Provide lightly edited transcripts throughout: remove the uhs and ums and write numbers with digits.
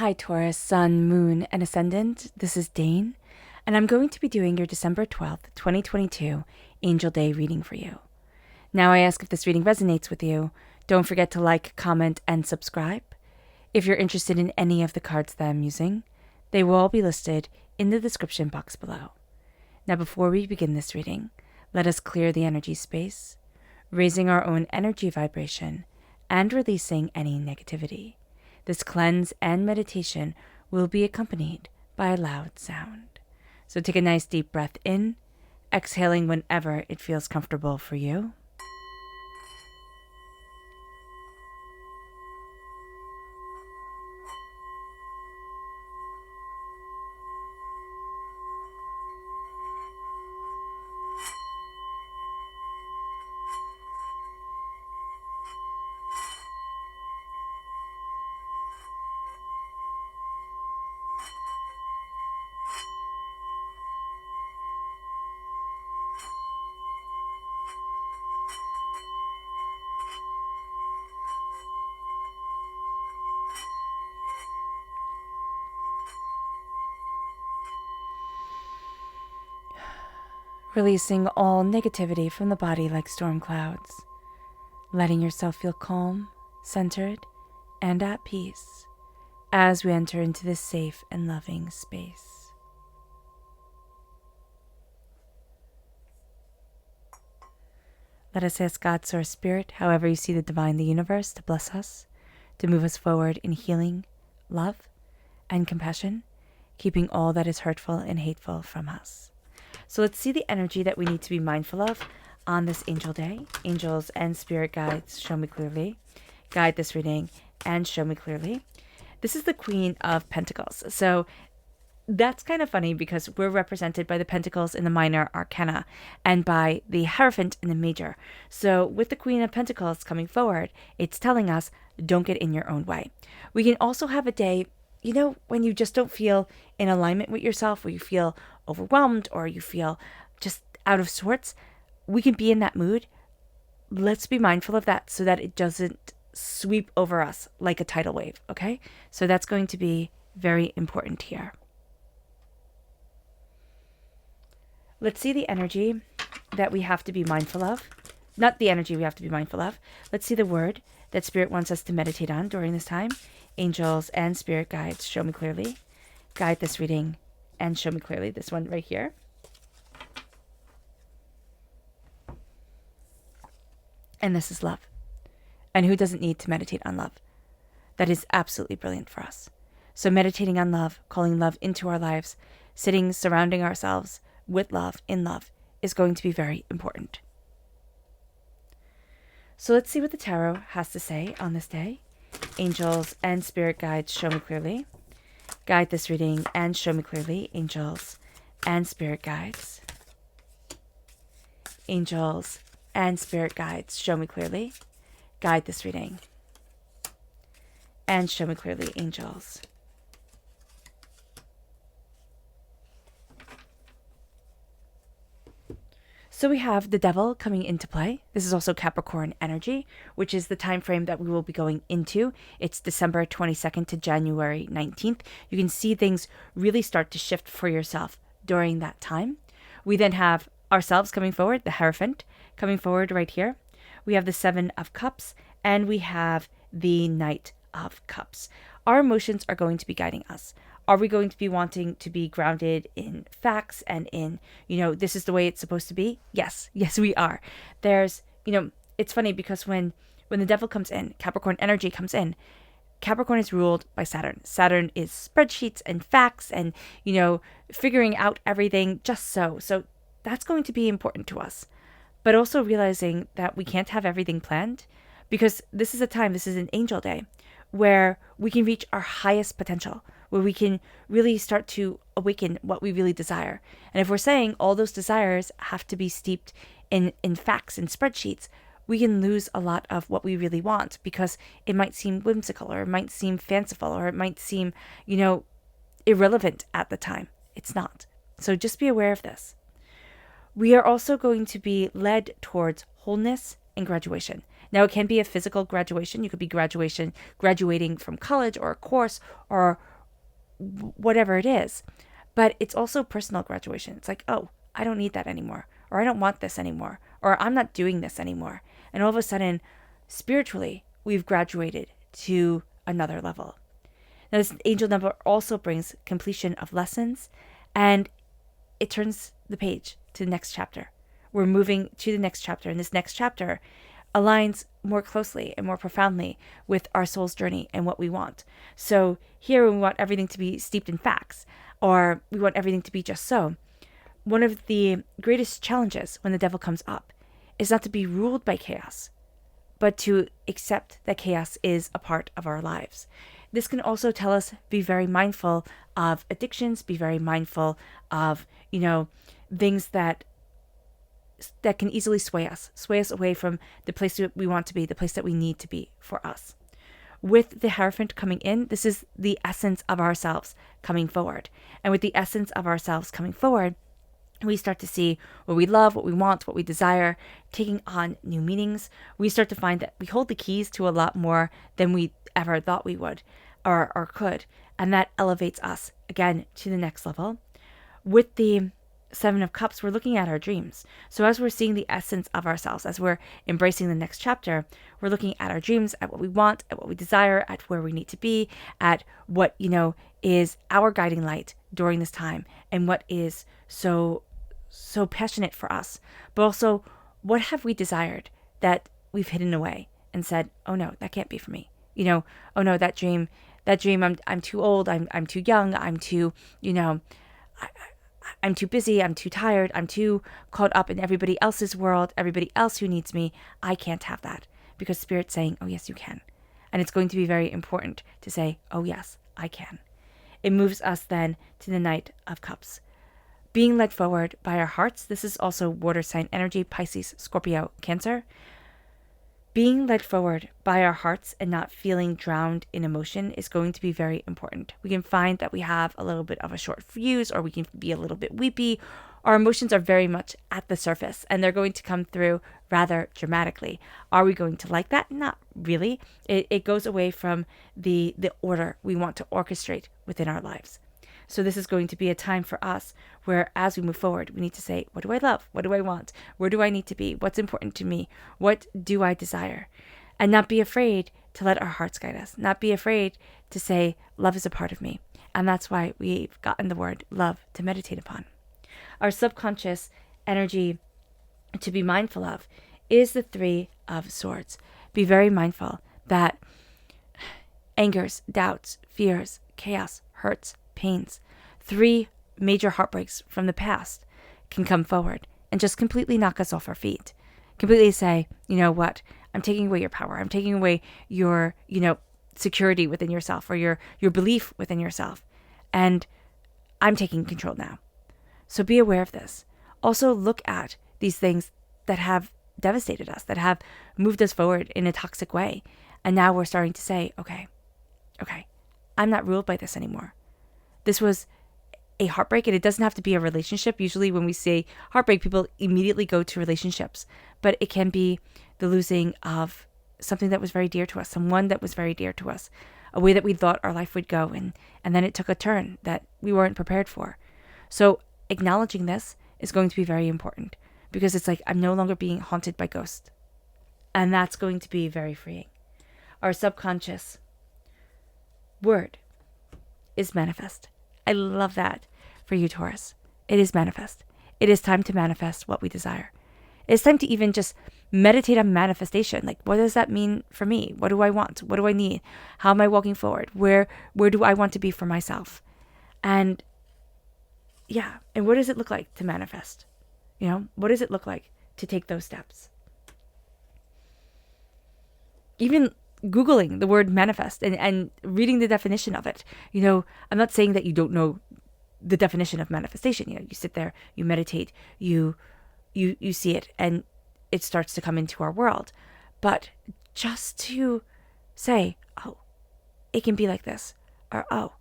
Hi Taurus, Sun, Moon, and Ascendant. This is Dane, and I'm going to be doing your December 12th, 2022 Angel Day reading for you. Now I ask if this reading resonates with you, don't forget to like, comment, and subscribe. If you're interested in any of the cards that I'm using, they will all be listed in the description box below. Now before we begin this reading, let us clear the energy space, raising our own energy vibration and releasing any negativity. This cleanse and meditation will be accompanied by a loud sound. So take a nice deep breath in, exhaling whenever it feels comfortable for you. Releasing all negativity from the body like storm clouds, letting yourself feel calm, centered, and at peace as we enter into this safe and loving space. Let us ask God, Source Spirit, however you see the divine, the universe, to bless us, to move us forward in healing, love, and compassion, keeping all that is hurtful and hateful from us. So let's see the energy that we need to be mindful of on this Angel Day. Angels and spirit guides, show me clearly. Guide this reading and show me clearly. This is the Queen of Pentacles. So that's kind of funny because we're represented by the Pentacles in the minor arcana and by the Hierophant in the major. So with the Queen of Pentacles coming forward, it's telling us, don't get in your own way. We can also have a day, when you just don't feel in alignment with yourself, where you feel overwhelmed or you feel just out of sorts. We can be in that mood. Let's be mindful of that so that it doesn't sweep over us like a tidal wave, okay? So that's going to be very important here. Let's see the energy that we have to be mindful of. Not the energy we have to be mindful of. Let's see the word that Spirit wants us to meditate on during this time. Angels and spirit guides, show me clearly. Guide this reading and show me clearly. This one right here. And this is love. And who doesn't need to meditate on love? That is absolutely brilliant for us. So meditating on love, calling love into our lives, surrounding ourselves with love, in love, is going to be very important. So let's see what the tarot has to say on this day. Angels and spirit guides, show me clearly. Guide this reading and show me clearly. Angels and spirit guides. Angels and spirit guides, show me clearly. Guide this reading and show me clearly. Angels. So we have the Devil coming into play. This is also Capricorn energy, which is the time frame that we will be going into. It's December 22nd to January 19th. You can see things really start to shift for yourself during that time. We then have ourselves coming forward, the Hierophant coming forward right here. We have the Seven of Cups, and we have the Knight of Cups. Our emotions are going to be guiding us. Are we going to be wanting to be grounded in facts and in, this is the way it's supposed to be? Yes, we are. There's, it's funny because when the Devil comes in, Capricorn energy comes in, Capricorn is ruled by Saturn. Saturn is spreadsheets and facts and, figuring out everything just so. So that's going to be important to us. But also realizing that we can't have everything planned because this is an Angel Day where we can reach our highest potential, where we can really start to awaken what we really desire. And if we're saying all those desires have to be steeped in facts and spreadsheets, we can lose a lot of what we really want because it might seem whimsical or it might seem fanciful or it might seem, irrelevant at the time. It's not. So just be aware of this. We are also going to be led towards wholeness and graduation. Now, it can be a physical graduation. You could be graduating from college or a course or whatever it is. But it's also personal graduation. It's like, oh, I don't need that anymore, or I don't want this anymore, or I'm not doing this anymore. And all of a sudden, spiritually, we've graduated to another level. Now, this angel number also brings completion of lessons, and it turns the page to the next chapter. We're moving to the next chapter, and this next chapter aligns more closely and more profoundly with our soul's journey and what we want. So here we want everything to be steeped in facts, or we want everything to be just so. One of the greatest challenges when the devil comes up is not to be ruled by chaos, but to accept that chaos is a part of our lives. This can also tell us be very mindful of addictions, be very mindful of, things that can easily sway us away from the place that we want to be, the place that we need to be for us. With the Hierophant coming in, this is the essence of ourselves coming forward. And with the essence of ourselves coming forward, we start to see what we love, what we want, what we desire, taking on new meanings. We start to find that we hold the keys to a lot more than we ever thought we would or could. And that elevates us, again, to the next level. With the Seven of Cups, we're looking at our dreams. So as we're seeing the essence of ourselves, as we're embracing the next chapter, we're looking at our dreams, at what we want, at what we desire, at where we need to be, at what, is our guiding light during this time, and what is so passionate for us. But also, what have we desired that we've hidden away and said, oh no, that can't be for me. Oh no, that dream, I'm too old, I'm too young, I'm too, I'm too busy, I'm too tired, I'm too caught up in everybody else's world, everybody else who needs me. I can't have that, because Spirit's saying, oh yes, you can. And it's going to be very important to say, oh yes, I can. It moves us then to the Knight of Cups. Being led forward by our hearts, this is also water sign energy, Pisces, Scorpio, Cancer. Being led forward by our hearts and not feeling drowned in emotion is going to be very important. We can find that we have a little bit of a short fuse, or we can be a little bit weepy. Our emotions are very much at the surface, and they're going to come through rather dramatically. Are we going to like that? Not really. It goes away from the order we want to orchestrate within our lives. So this is going to be a time for us where, as we move forward, we need to say, what do I love? What do I want? Where do I need to be? What's important to me? What do I desire? And not be afraid to let our hearts guide us. Not be afraid to say, love is a part of me. And that's why we've gotten the word love to meditate upon. Our subconscious energy to be mindful of is the Three of Swords. Be very mindful that angers, doubts, fears, chaos, hurts, pains, 3 major heartbreaks from the past can come forward and just completely knock us off our feet. Completely say, you know what, I'm taking away your power. I'm taking away your, security within yourself, or your belief within yourself. And I'm taking control now. So be aware of this. Also look at these things that have devastated us, that have moved us forward in a toxic way. And now we're starting to say, okay, I'm not ruled by this anymore. This was a heartbreak, and it doesn't have to be a relationship. Usually when we say heartbreak, people immediately go to relationships, but it can be the losing of something that was very dear to us, someone that was very dear to us, a way that we thought our life would go, and then it took a turn that we weren't prepared for. So acknowledging this is going to be very important, because it's like, I'm no longer being haunted by ghosts. And that's going to be very freeing. Our subconscious word is manifest. I love that for you, Taurus. It is manifest. It is time to manifest what we desire. It's time to even just meditate on manifestation. Like, what does that mean for me? What do I want? What do I need? How am I walking forward? Where do I want to be for myself? And what does it look like to manifest? What does it look like to take those steps? Even Googling the word manifest and reading the definition of it. I'm not saying that you don't know the definition of manifestation. You sit there, you meditate, you see it, and it starts to come into our world. But just to say, oh, it can be like this, or oh,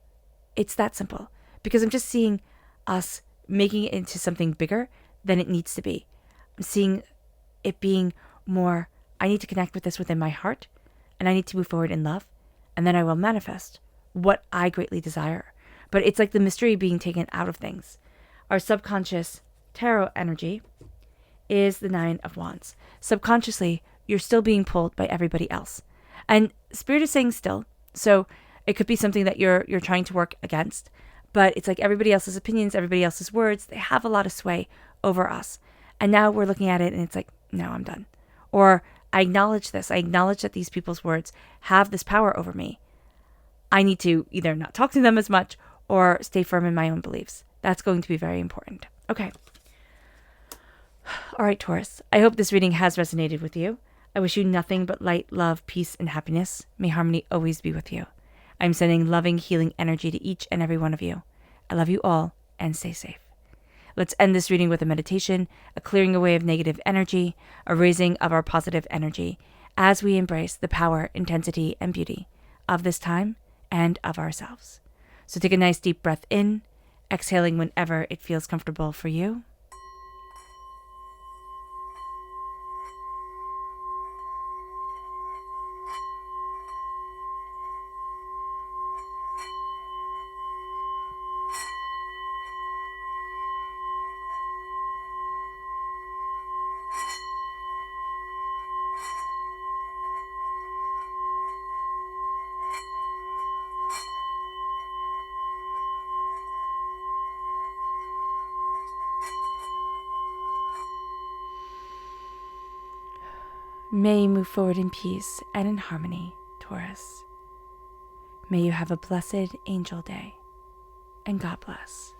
it's that simple. Because I'm just seeing us making it into something bigger than it needs to be. I'm seeing it being more, I need to connect with this within my heart, and I need to move forward in love, and then I will manifest what I greatly desire. but it's like the mystery being taken out of things. Our subconscious tarot energy is the 9 of Wands. Subconsciously, you're still being pulled by everybody else. And Spirit is saying still. So it could be something that you're trying to work against. But it's like everybody else's opinions, everybody else's words, they have a lot of sway over us. And now we're looking at it and it's like, no, I'm done. Or I acknowledge this. I acknowledge that these people's words have this power over me. I need to either not talk to them as much or stay firm in my own beliefs. That's going to be very important. Okay. All right, Taurus. I hope this reading has resonated with you. I wish you nothing but light, love, peace, and happiness. May harmony always be with you. I'm sending loving, healing energy to each and every one of you. I love you all and stay safe. Let's end this reading with a meditation, a clearing away of negative energy, a raising of our positive energy as we embrace the power, intensity, and beauty of this time and of ourselves. So take a nice deep breath in, exhaling whenever it feels comfortable for you. May you move forward in peace and in harmony, Taurus. May you have a blessed angel day, and God bless.